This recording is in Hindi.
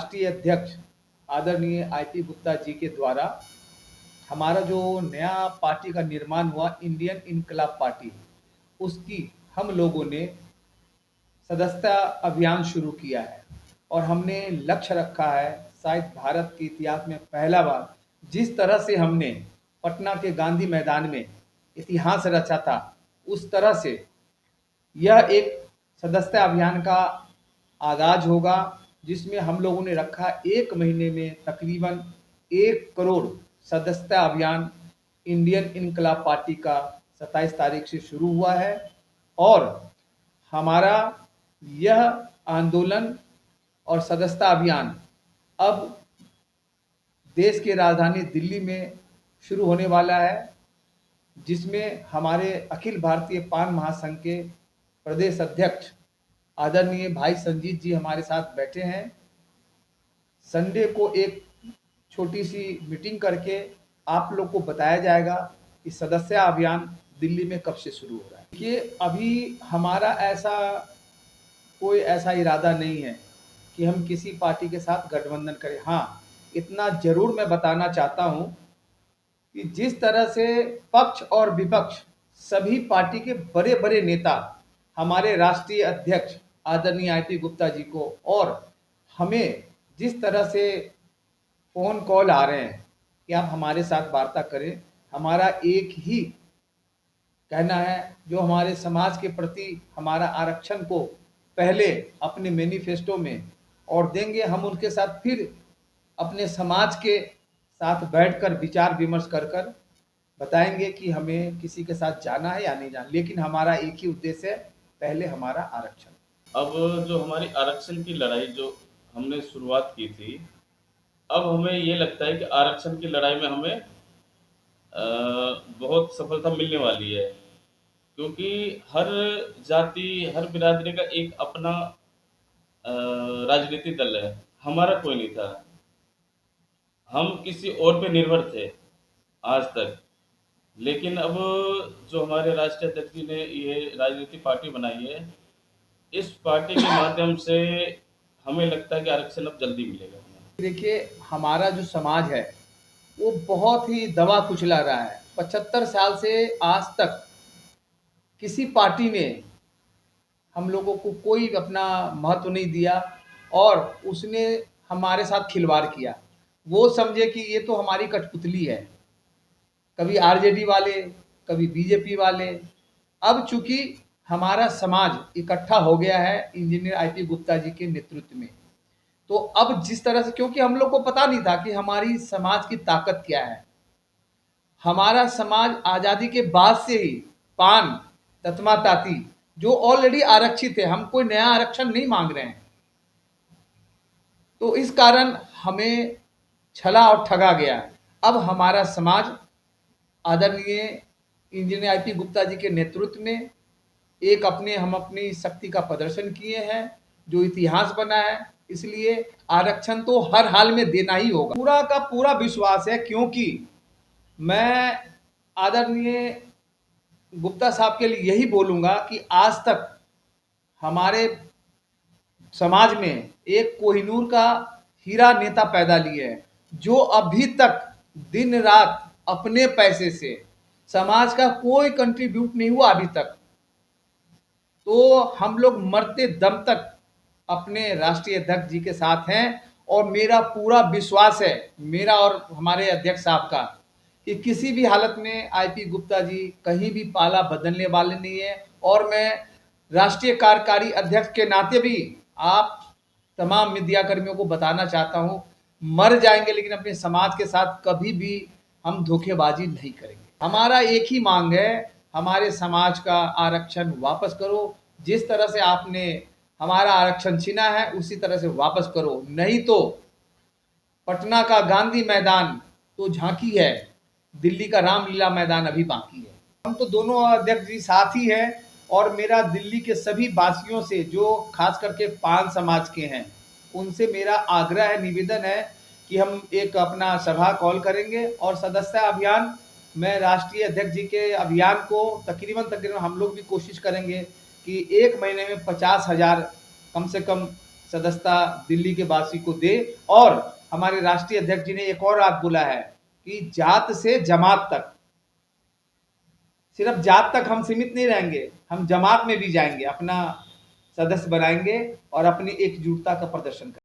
राष्ट्रीय अध्यक्ष आदरणीय आईपी गुप्ता जी के द्वारा हमारा जो नया पार्टी का निर्माण हुआ इंडियन इनकलाब पार्टी, उसकी हम लोगों ने सदस्यता अभियान शुरू किया है और हमने लक्ष्य रखा है, शायद भारत के इतिहास में पहला बार जिस तरह से हमने पटना के गांधी मैदान में इतिहास रचा था, उस तरह से यह एक सदस्यता अभियान का आगाज होगा, जिसमें हम लोगों ने रखा 1 महीने में तकरीबन 1 करोड़ सदस्यता अभियान इंडियन इनकलाब पार्टी का 27 तारीख से शुरू हुआ है। और हमारा यह आंदोलन और सदस्यता अभियान अब देश की राजधानी दिल्ली में शुरू होने वाला है, जिसमें हमारे अखिल भारतीय पान महासंघ के प्रदेश अध्यक्ष आदरणीय भाई संजीत जी हमारे साथ बैठे हैं। संडे को एक छोटी सी मीटिंग करके आप लोग को बताया जाएगा कि सदस्यता अभियान दिल्ली में कब से शुरू हो रहा है। ये अभी हमारा कोई ऐसा इरादा नहीं है कि हम किसी पार्टी के साथ गठबंधन करें। हाँ, इतना जरूर मैं बताना चाहता हूं कि जिस तरह से पक्ष और विपक्ष सभी पार्टी के बड़े बड़े नेता हमारे राष्ट्रीय अध्यक्ष आदरणीय आईपी गुप्ता जी को और हमें जिस तरह से फ़ोन कॉल आ रहे हैं कि आप हमारे साथ वार्ता करें, हमारा एक ही कहना है, जो हमारे समाज के प्रति हमारा आरक्षण को पहले अपने मैनिफेस्टो में और देंगे, हम उनके साथ फिर अपने समाज के साथ बैठकर विचार विमर्श कर कर बताएंगे कि हमें किसी के साथ जाना है या नहीं जाना, लेकिन हमारा एक ही उद्देश्य है, पहले हमारा आरक्षण। अब जो हमारी आरक्षण की लड़ाई जो हमने शुरुआत की थी, अब हमें ये लगता है कि आरक्षण की लड़ाई में हमें बहुत सफलता मिलने वाली है, क्योंकि हर जाति, हर बिरादरी का एक अपना राजनीतिक दल है। हमारा कोई नहीं था, हम किसी और पे निर्भर थे आज तक। लेकिन अब जो हमारे राष्ट्रीय अध्यक्ष जी ने ये राजनीतिक पार्टी बनाई है, इस पार्टी के माध्यम से हमें लगता है कि आरक्षण अब जल्दी मिलेगा हमें। देखिए, हमारा जो समाज है वो बहुत ही दबा कुचला रहा है। 75 साल से आज तक किसी पार्टी ने हम लोगों को कोई अपना महत्व नहीं दिया और उसने हमारे साथ खिलवाड़ किया। वो समझे कि ये तो हमारी कठपुतली है, कभी आरजेडी वाले, कभी बीजेपी वाले। अब चूंकि हमारा समाज इकट्ठा हो गया है इंजीनियर आईपी गुप्ता जी के नेतृत्व में, तो अब जिस तरह से, क्योंकि हम लोग को पता नहीं था कि हमारी समाज की ताकत क्या है। हमारा समाज आज़ादी के बाद से ही पान, ततमा ताती जो ऑलरेडी आरक्षित है, हम कोई नया आरक्षण नहीं मांग रहे हैं, तो इस कारण हमें छला और ठगा गया। अब हमारा समाज आदरणीय इंजीनियर आईपी गुप्ता जी के नेतृत्व में हम अपनी शक्ति का प्रदर्शन किए हैं, जो इतिहास बना है। इसलिए आरक्षण तो हर हाल में देना ही होगा, पूरा का पूरा विश्वास है। क्योंकि मैं आदरणीय गुप्ता साहब के लिए यही बोलूँगा कि आज तक हमारे समाज में एक कोहिनूर का हीरा नेता पैदा लिए है, जो अभी तक दिन रात अपने पैसे से, समाज का कोई कंट्रीब्यूट नहीं हुआ अभी तक। तो हम लोग मरते दम तक अपने राष्ट्रीय अध्यक्ष जी के साथ हैं और मेरा पूरा विश्वास है, मेरा और हमारे अध्यक्ष साहब का, कि किसी भी हालत में आईपी गुप्ता जी कहीं भी पाला बदलने वाले नहीं है। और मैं राष्ट्रीय कार्यकारी अध्यक्ष के नाते भी आप तमाम मीडिया कर्मियों को बताना चाहता हूं, मर जाएंगे लेकिन अपने समाज के साथ कभी भी हम धोखेबाजी नहीं करेंगे। हमारा एक ही मांग है, हमारे समाज का आरक्षण वापस करो। जिस तरह से आपने हमारा आरक्षण छीना है, उसी तरह से वापस करो, नहीं तो पटना का गांधी मैदान तो झांकी है, दिल्ली का रामलीला मैदान अभी बाकी है। हम तो दोनों अध्यक्ष जी साथ ही हैं और मेरा दिल्ली के सभी वासियों से, जो खास करके पान समाज के हैं, उनसे मेरा आग्रह है, निवेदन है कि हम एक अपना सभा कॉल करेंगे और सदस्यता अभियान, मैं राष्ट्रीय अध्यक्ष जी के अभियान को तकरीबन हम लोग भी कोशिश करेंगे कि 1 महीने में 50,000 कम से कम सदस्यता दिल्ली के वासी को दे। और हमारे राष्ट्रीय अध्यक्ष जी ने एक और बात बोला है कि जात से जमात तक, सिर्फ जात तक हम सीमित नहीं रहेंगे, हम जमात में भी जाएंगे, अपना सदस्य बनाएंगे और अपनी एकजुटता का प्रदर्शन करेंगे।